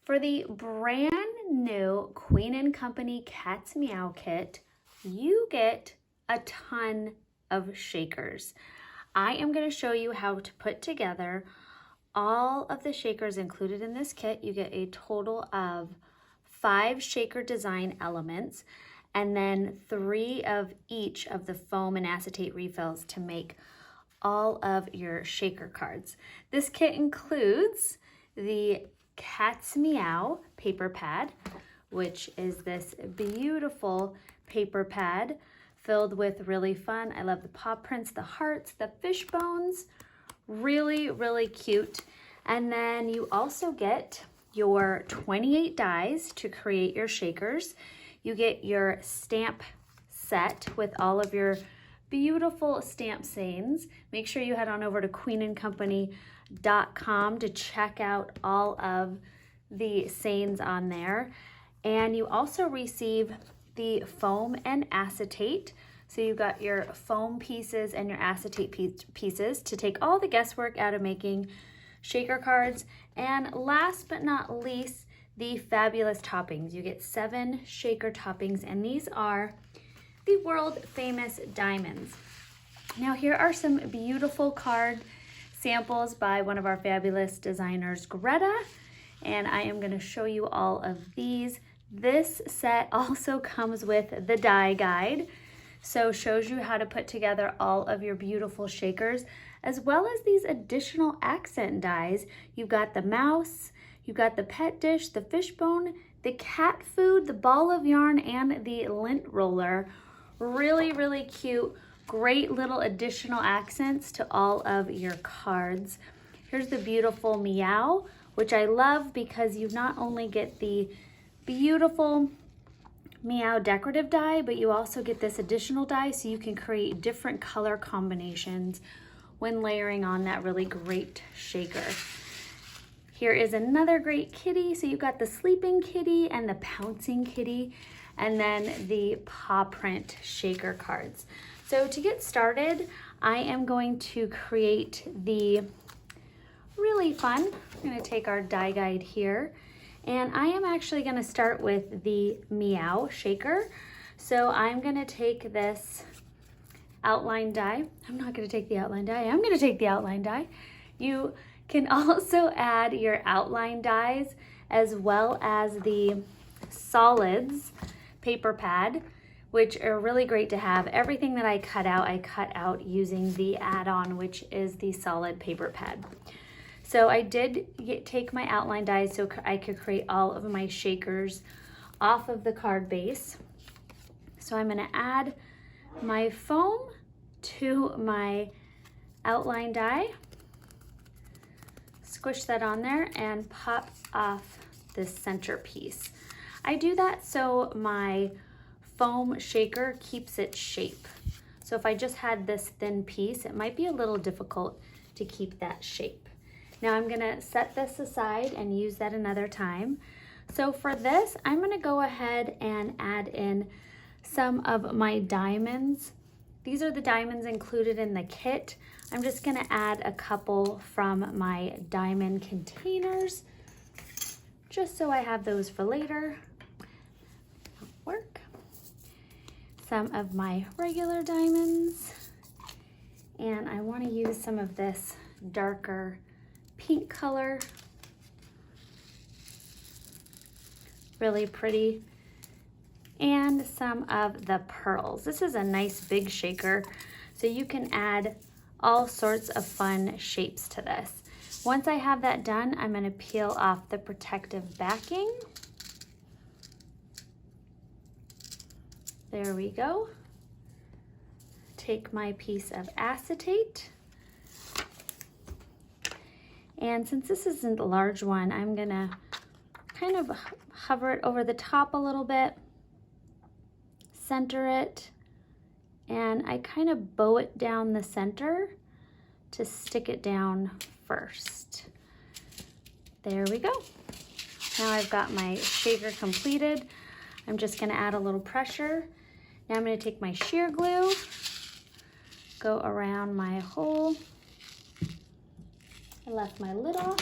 For the brand new Queen & Company Cat's Meow kit, you get a ton of shakers. I am going to show you how to put together all of the shakers included in this kit. You get a total of 5 shaker design elements and then 3 of each of the foam and acetate refills to make all of your shaker cards. This kit includes the Cat's Meow paper pad, which is this beautiful paper pad filled with really fun. I love the paw prints, the hearts, the fish bones, really cute. And then you also get your 28 dies to create your shakers. You get your stamp set with all of your beautiful stamp sayings. Make sure you head on over to queenandcompany.com to check out all of the sayings on there. And you also receive the foam and acetate. So you got your foam pieces and your acetate pieces to take all the guesswork out of making shaker cards. And last but not least, the fabulous toppings. You get 7 shaker toppings, and these are the world famous diamonds. Now here are some beautiful card samples by one of our fabulous designers, Greta, and I am going to show you all of these. This set also comes with the die guide, so shows you how to put together all of your beautiful shakers, as well as these additional accent dies. You've got the mouse, you've got the pet dish, the fishbone, the cat food, the ball of yarn, and the lint roller. Really cute. Great little additional accents to all of your cards. Here's the beautiful Meow, which I love because you not only get the beautiful Meow decorative die, but you also get this additional die so you can create different color combinations when layering on that really great shaker. Here is another great kitty. So you've got the sleeping kitty and the pouncing kitty, and then the paw print shaker cards. So to get started, I am going to create the really fun, I'm going to take our die guide here, and I am actually going to start with the Meow shaker. So I'm going to take this outline die. I'm not going to take the outline die. I'm going to take the outline die. You can also add your outline dies as well as the solids paper pad, which are really great to have. Everything that I cut out using the add-on, which is the solid paper pad. So I did take my outline dies so I could create all of my shakers off of the card base. So I'm gonna add my foam to my outline die, squish that on there, and pop off this center piece. I do that so my foam shaker keeps its shape. So if I just had this thin piece, it might be a little difficult to keep that shape. Now I'm gonna set this aside and use that another time. So for this, I'm gonna go ahead and add in some of my diamonds. These are the diamonds included in the kit. I'm just gonna add a couple from my diamond containers, just so I have those for later. Work. Some of my regular diamonds, and I want to use some of this darker pink color. Really pretty. And some of the pearls. This is a nice big shaker, so you can add all sorts of fun shapes to this. Once I have that done, I'm going to peel off the protective backing. There we go. Take my piece of acetate. And since this isn't a large one, I'm gonna kind of hover it over the top a little bit, center it, and I kind of bow it down the center to stick it down first. There we go. Now I've got my shaker completed. I'm just gonna add a little pressure. Now I'm going to take my sheer glue, go around my hole. I left my lid off.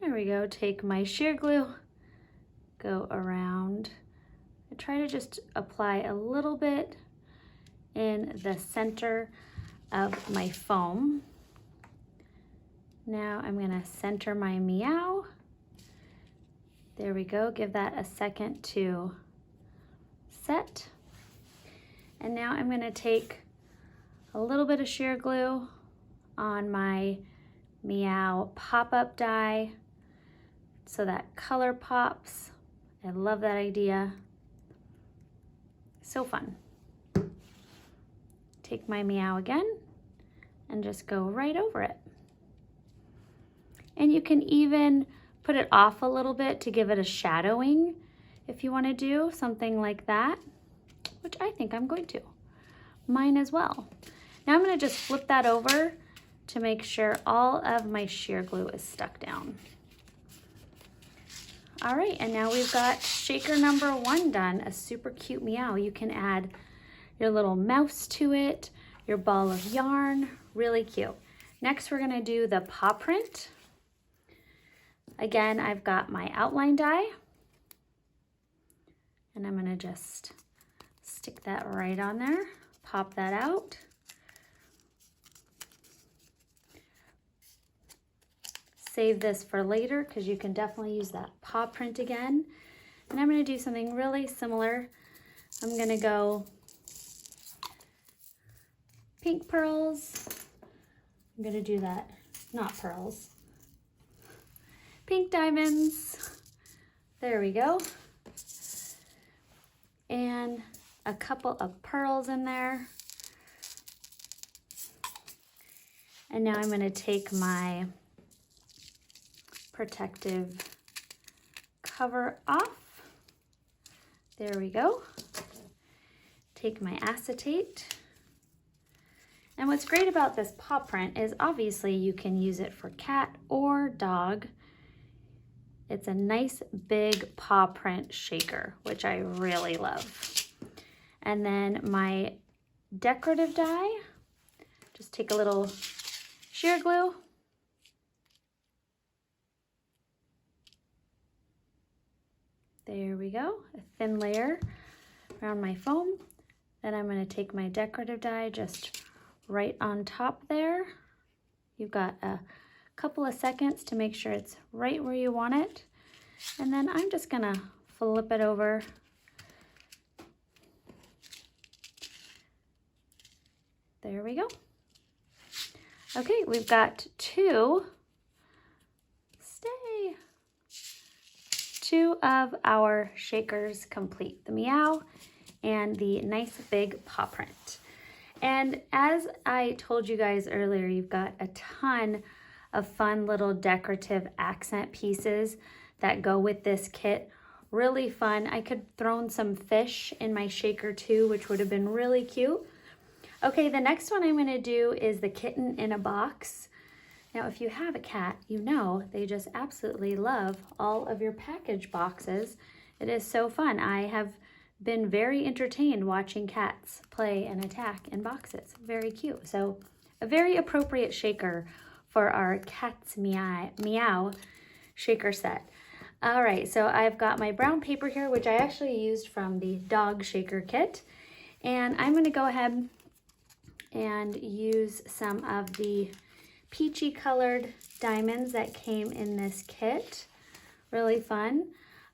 There we go. Take my sheer glue, go around. I try to just apply a little bit in the center of my foam. Now I'm gonna center my Meow. There we go. Give that a second to set. And now I'm gonna take a little bit of sheer glue on my Meow pop-up die so that color pops. I love that idea. So fun. Take my Meow again and just go right over it. And you can even put it off a little bit to give it a shadowing if you want to do something like that, which I think I'm going to. Mine as well. Now I'm going to just flip that over to make sure all of my sheer glue is stuck down. All right, and now we've got shaker number 1 done, a super cute Meow. You can add your little mouse to it, your ball of yarn, really cute. Next, we're gonna do the paw print. Again, I've got my outline die, and I'm gonna just stick that right on there, pop that out. Save this for later because you can definitely use that paw print again. And I'm gonna do something really similar. I'm gonna go pink pearls. I'm gonna do that, not pearls. Pink diamonds. There we go. And a couple of pearls in there. And now I'm gonna take my protective cover off. There we go. Take my acetate. And what's great about this paw print is obviously you can use it for cat or dog. It's a nice big paw print shaker, which I really love. And then my decorative die, just take a little sheer glue. There we go, a thin layer around my foam. Then I'm gonna take my decorative die just right on top there. You've got a couple of seconds to make sure it's right where you want it. And then I'm just gonna flip it over. There we go. Okay, we've got two of our shakers complete, the Meow and the nice big paw print. And as I told you guys earlier, you've got a ton of fun little decorative accent pieces that go with this kit. Really fun. I could throw in some fish in my shaker too, which would have been really cute. Okay, the next one I'm gonna do is the kitten in a box. Now, if you have a cat, you know they just absolutely love all of your package boxes. It is so fun. I have been very entertained watching cats play and attack in boxes. Very cute. So a very appropriate shaker for our Cat's Meow shaker set. All right, so I've got my brown paper here, which I actually used from the dog shaker kit. And I'm gonna go ahead and use some of the peachy colored diamonds that came in this kit. Really fun.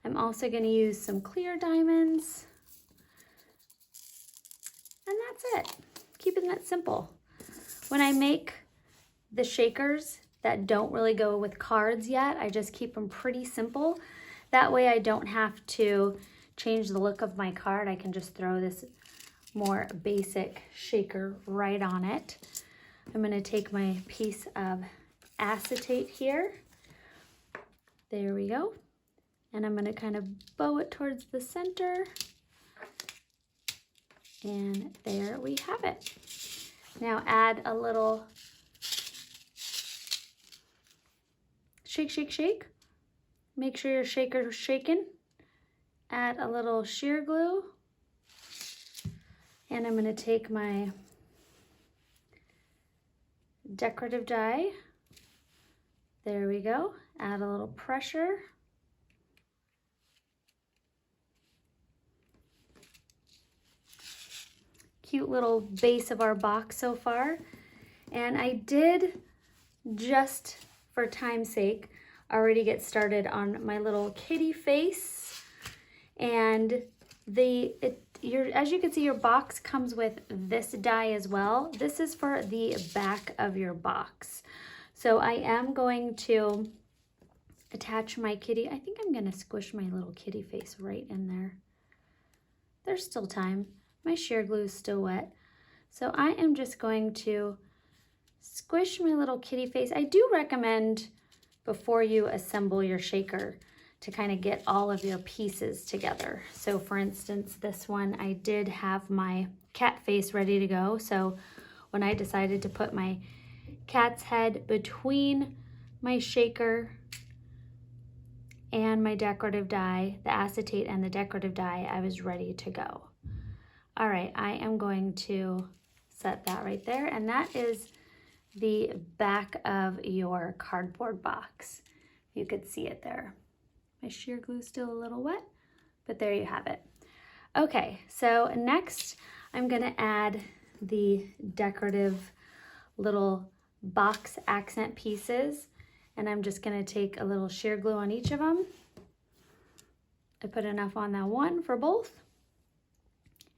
I'm also gonna use some clear diamonds. And that's it. Keeping that simple. When I make the shakers that don't really go with cards yet, I just keep them pretty simple. That way I don't have to change the look of my card. I can just throw this more basic shaker right on it. I'm gonna take my piece of acetate here. There we go. And I'm gonna kind of bow it towards the center. And there we have it. Now add a little shake, shake, shake. Make sure your shaker's shaking. Add a little sheer glue. And I'm gonna take my decorative die. There we go. add a little pressure. Cute little base of our box so far. And I did, just for time's sake, already get started on my little kitty face. And as you can see, your box comes with this die as well. This is for the back of your box. So I am going to attach my kitty. I think I'm gonna squish my little kitty face right in there. There's still time. My sheer glue is still wet. So I am just going to squish my little kitty face. I do recommend before you assemble your shaker to kind of get all of your pieces together. So for instance, this one, I did have my cat face ready to go. So when I decided to put my cat's head between my shaker and my decorative die, the acetate and the decorative die, I was ready to go. All right, I am going to set that right there, and that is the back of your cardboard box. You could see it there. My sheer glue is still a little wet, but there you have it. Okay, so next I'm gonna add the decorative little box accent pieces, and I'm just gonna take a little sheer glue on each of them. I put enough on that one for both.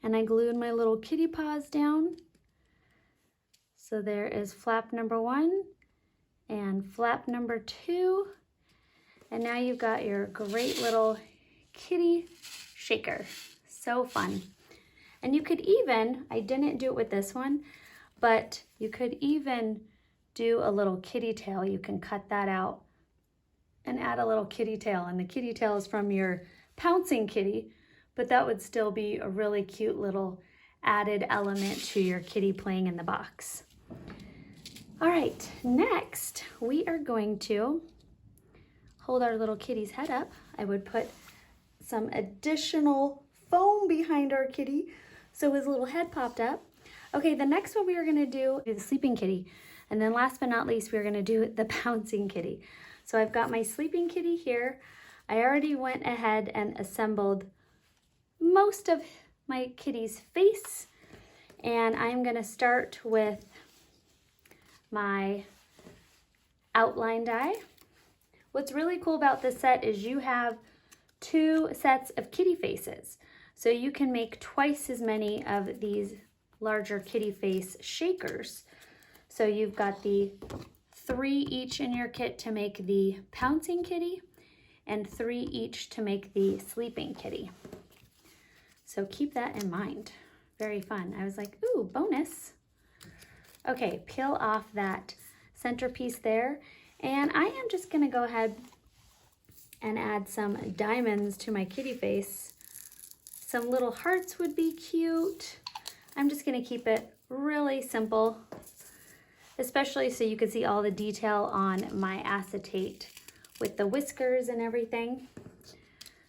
And I glued my little kitty paws down. So there is flap number 1 and flap number 2. And now you've got your great little kitty shaker. So fun. And you could even, I didn't do it with this one, but you could even do a little kitty tail. You can cut that out and add a little kitty tail. And the kitty tail is from your pouncing kitty, but that would still be a really cute little added element to your kitty playing in the box. All right, next we are going to hold our little kitty's head up. I would put some additional foam behind our kitty so his little head popped up. Okay, the next one we are gonna do is the sleeping kitty. And then last but not least, we're gonna do the pouncing kitty. So I've got my sleeping kitty here. I already went ahead and assembled most of my kitty's face, and I'm gonna start with my outline die. What's really cool about this set is you have 2 sets of kitty faces, so you can make twice as many of these larger kitty face shakers. So you've got the 3 each in your kit to make the pouncing kitty and 3 each to make the sleeping kitty. So keep that in mind. Very fun. I was like, ooh, bonus. Okay, peel off that centerpiece there. And I am just gonna go ahead and add some diamonds to my kitty face. Some little hearts would be cute. I'm just gonna keep it really simple, especially so you can see all the detail on my acetate with the whiskers and everything.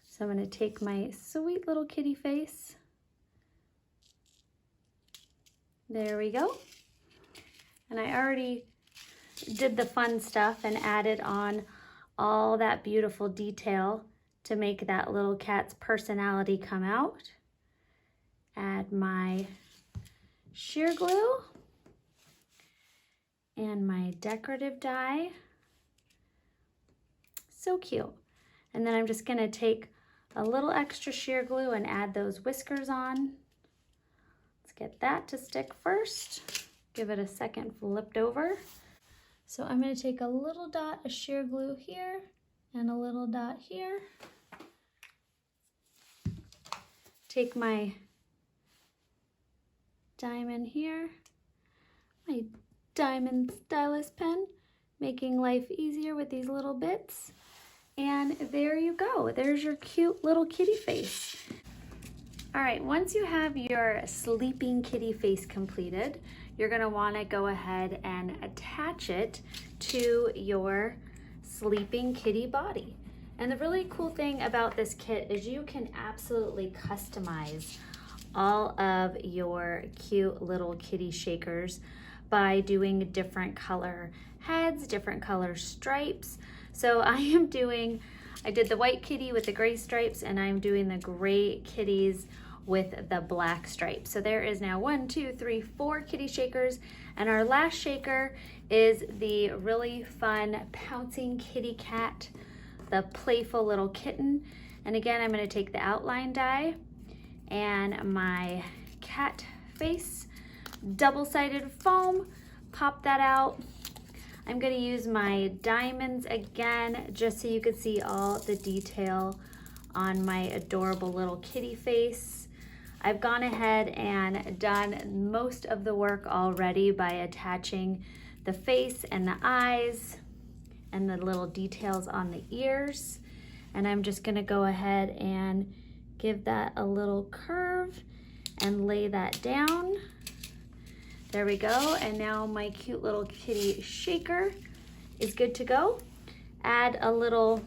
So I'm gonna take my sweet little kitty face. There we go. And I already did the fun stuff and added on all that beautiful detail to make that little cat's personality come out. Add my sheer glue and my decorative die. So cute. And then I'm just gonna take a little extra sheer glue and add those whiskers on. Let's get that to stick first. Give it a second flipped over. So I'm gonna take a little dot of sheer glue here and a little dot here. Take my diamond here, my diamond stylus pen, making life easier with these little bits. And there you go. There's your cute little kitty face. All right, once you have your sleeping kitty face completed, you're gonna wanna go ahead and attach it to your sleeping kitty body. And the really cool thing about this kit is you can absolutely customize all of your cute little kitty shakers by doing different color heads, different color stripes. So I did the white kitty with the gray stripes, and I'm doing the gray kitties with the black stripes. So there is now 1, 2, 3, 4 kitty shakers, and our last shaker is the really fun pouncing kitty cat, the playful little kitten. And again, I'm going to take the outline die and my cat face, double-sided foam, pop that out. I'm going to use my diamonds again, just so you can see all the detail on my adorable little kitty face. I've gone ahead and done most of the work already by attaching the face and the eyes and the little details on the ears. And I'm just going to go ahead and give that a little curve and lay that down. There we go. And now my cute little kitty shaker is good to go. Add a little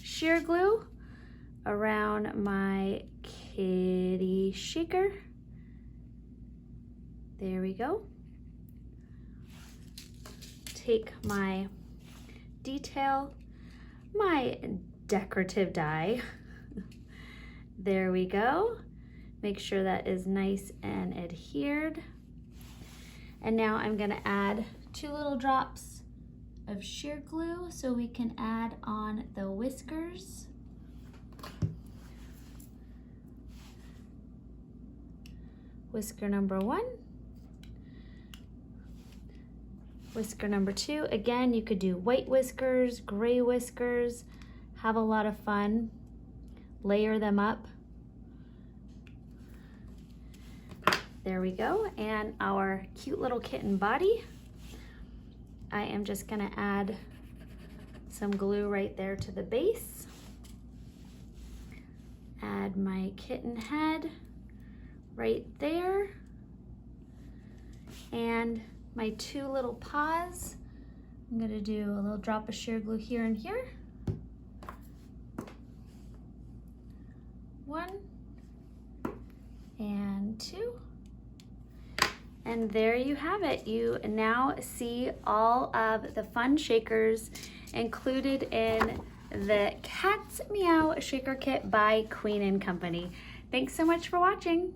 sheer glue around my kitty shaker. There we go. Take my detail, my decorative die. There we go. Make sure that is nice and adhered. And now I'm going to add 2 little drops of sheer glue so we can add on the whiskers. Whisker number 1. Whisker number 2. Again, you could do white whiskers, gray whiskers, have a lot of fun. Layer them up. There we go. And our cute little kitten body. I am just going to add some glue right there to the base. Add my kitten head right there. And my 2 little paws. I'm going to do a little drop of sheer glue here and here. 1 and 2. And there you have it. You now see all of the fun shakers included in the Cat's Meow Shaker Kit by Queen & Company. Thanks so much for watching.